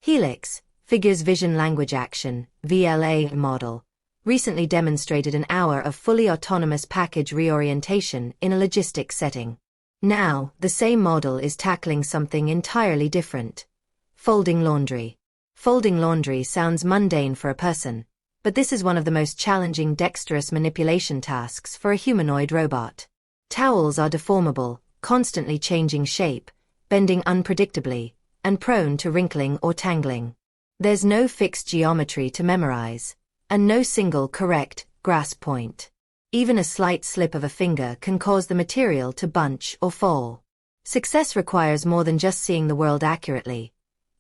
Helix, Figures Vision Language Action, VLA model, recently demonstrated an hour of fully autonomous package reorientation in a logistics setting. Now, the same model is tackling something entirely different. Folding laundry. Folding laundry sounds mundane for a person, but this is one of the most challenging dexterous manipulation tasks for a humanoid robot. Towels are deformable, constantly changing shape, bending unpredictably, and prone to wrinkling or tangling. There's no fixed geometry to memorize, and no single correct grasp point. Even a slight slip of a finger can cause the material to bunch or fall. Success requires more than just seeing the world accurately.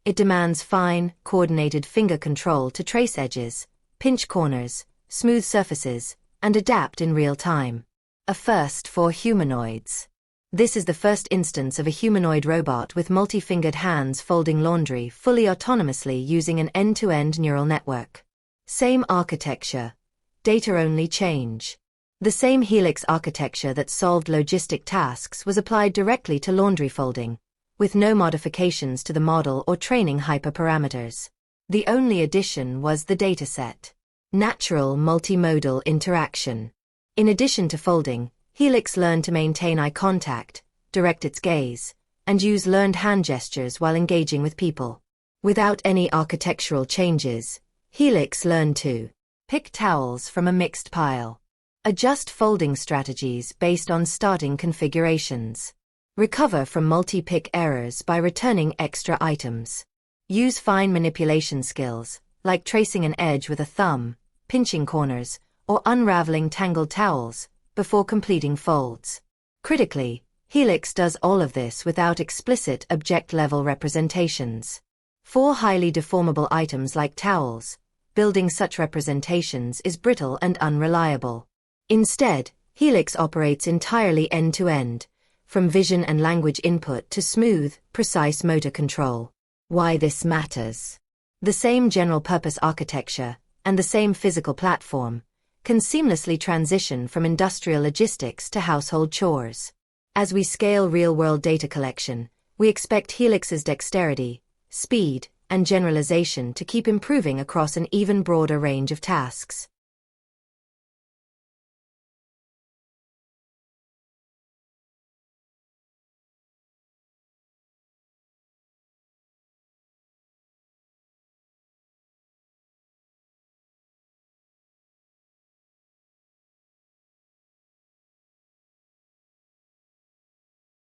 It demands fine, coordinated finger control to trace edges, pinch corners, smooth surfaces, and adapt in real time. A first for humanoids. This is the first instance of a humanoid robot with multi-fingered hands folding laundry fully autonomously using an end-to-end neural network. Same architecture. Data-only change. The same Helix architecture that solved logistic tasks was applied directly to laundry folding, with no modifications to the model or training hyperparameters. The only addition was the dataset. Natural multimodal interaction. In addition to folding, Helix learned to maintain eye contact, direct its gaze, and use learned hand gestures while engaging with people. Without any architectural changes, Helix learned to pick towels from a mixed pile, adjust folding strategies based on starting configurations, recover from multi-pick errors by returning extra items, use fine manipulation skills, like tracing an edge with a thumb, pinching corners, or unraveling tangled towels, before completing folds. Critically, Helix does all of this without explicit object-level representations. For highly deformable items like towels, building such representations is brittle and unreliable. Instead, Helix operates entirely end-to-end, from vision and language input to smooth, precise motor control. Why this matters? The same general-purpose architecture, and the same physical platform, can seamlessly transition from industrial logistics to household chores. As we scale real-world data collection, we expect Helix's dexterity, speed, and generalization to keep improving across an even broader range of tasks.